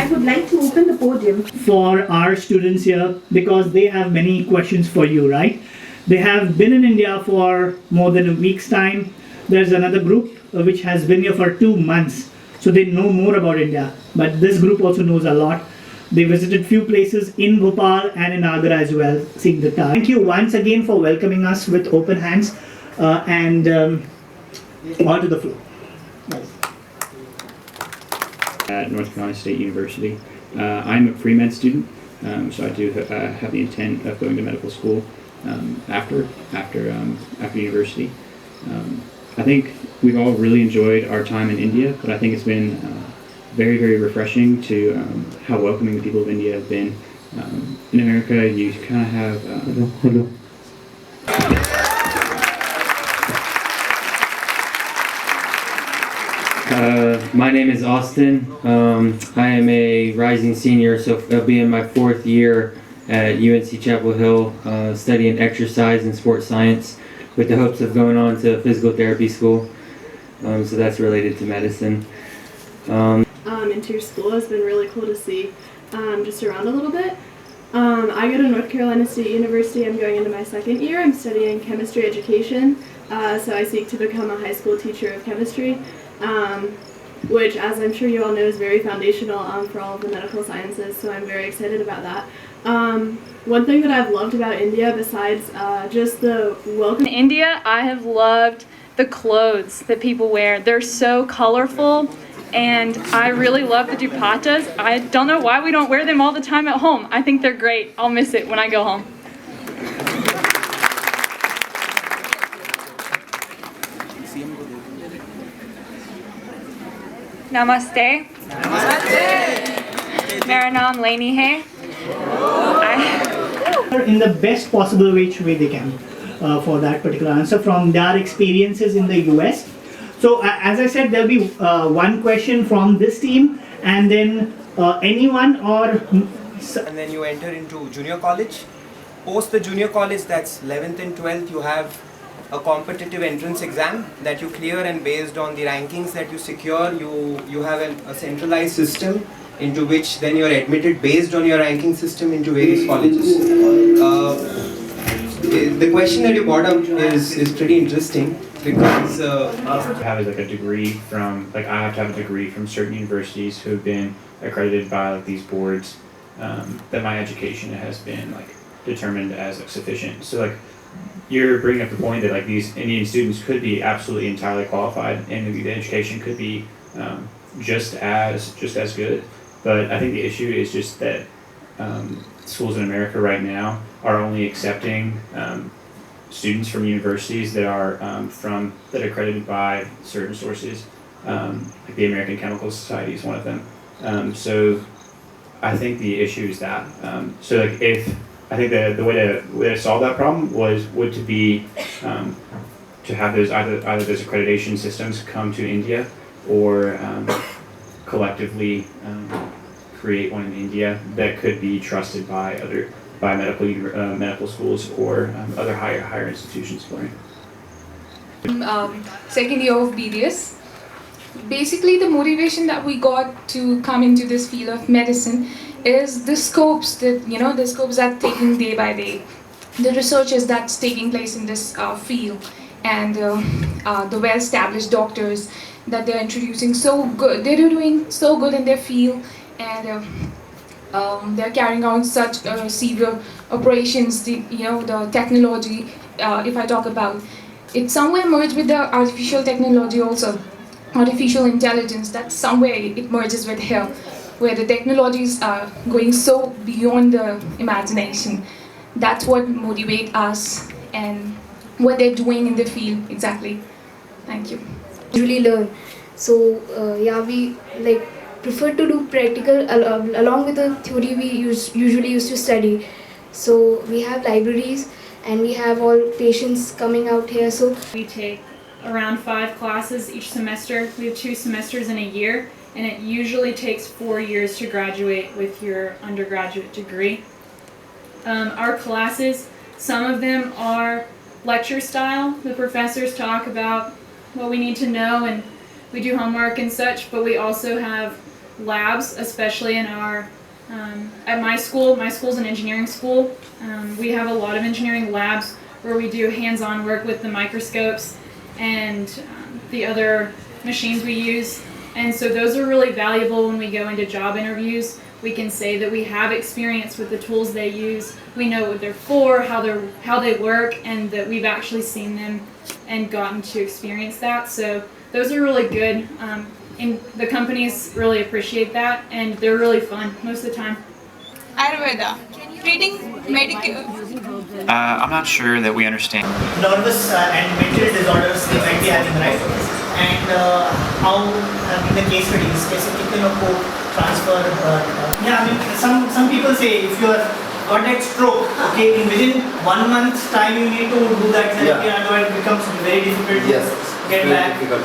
I would like to open the podium for our students here because they have many questions for you, right? They have been in India for more than a week's time. There's another group which has been here for 2 months, so they know more about India. But this group also knows a lot. They visited few places in Bhopal and in Agra as well, seeing the Taj. Thank you once again for welcoming us with open hands and on to the floor. At North Carolina State University. I'm a pre-med student, so I do have the intent of going to medical school after university. I think we've all really enjoyed our time in India, but I think it's been very, very refreshing to how welcoming the people of India have been. In America, you kind of have... Hello. My name is Austin. I am a rising senior, so I'll be in my 4th year at UNC Chapel Hill, studying exercise and sports science with the hopes of going on to physical therapy school. So that's related to medicine. Into your school has been really cool to see just around a little bit. I go to North Carolina State University. I'm going into my 2nd year. I'm studying chemistry education, so I seek to become a high school teacher of chemistry. Which, as I'm sure you all know, is very foundational for all of the medical sciences, so I'm very excited about that. One thing that I've loved about India, besides just the welcome... In India, I have loved the clothes that people wear. They're so colorful, and I really love the dupattas. I don't know why we don't wear them all the time at home. I think they're great. I'll miss it when I go home. नमस्ते मेरा नाम लेनी है In the best possible which way they can for that particular answer from their experiences in the US. So as I said, there'll be one question from this team and then anyone or... And then you enter into junior college. Post the junior college, that's 11th and 12th, you have a competitive entrance exam that you clear, and based on the rankings that you secure, you have a centralized system into which then you are admitted based on your ranking system into various colleges. The question that you brought up is pretty interesting because have like a degree from, like I have to have a degree from certain universities who have been accredited by like these boards that my education has been like determined as like sufficient. So like you're bringing up the point that like these Indian students could be absolutely entirely qualified and maybe the education could be just as good. But I think the issue is just that schools in America right now are only accepting students from universities that are that are accredited by certain sources. Like the American Chemical Society is one of them. So I think the issue is that. So like I think the way to solve that problem would to be to have those either those accreditation systems come to India or collectively create one in India that could be trusted by medical schools or other higher institutions for it. 2nd year of BDS. Basically, the motivation that we got to come into this field of medicine is the scopes that taking day by day, the researches that's taking place in this field, and the well-established doctors that they're introducing. So good, they're doing so good in their field, and they're carrying out such severe operations. The technology, if I talk about, it somewhere merged with the artificial technology also. Artificial intelligence, that somewhere it merges with here, where the technologies are going so beyond the imagination. That's what motivates us and what they're doing in the field exactly. Thank you. Usually learn. So yeah, we like prefer to do practical along with the theory we usually used to study. So we have libraries and we have all patients coming out here. So we take around 5 classes each semester. We have 2 semesters in a year, and it usually takes 4 years to graduate with your undergraduate degree. Our classes, some of them are lecture style. The professors talk about what we need to know and we do homework and such, but we also have labs, especially in our at my school. My school's an engineering school. We have a lot of engineering labs where we do hands-on work with the microscopes and the other machines we use. And so those are really valuable when we go into job interviews. We can say that we have experience with the tools they use. We know what they're for, how they work, and that we've actually seen them and gotten to experience that. So those are really good. And the companies really appreciate that, and they're really fun most of the time. Ayurveda, treating medical. I'm not sure that we understand. Nervous and mental disorders they might be having, right? And how in the case studies, specifically transfer. Yeah, I mean, some people say if you have got that stroke, okay, within 1 month's time you need to do that therapy, otherwise it becomes very difficult to get back. Difficult.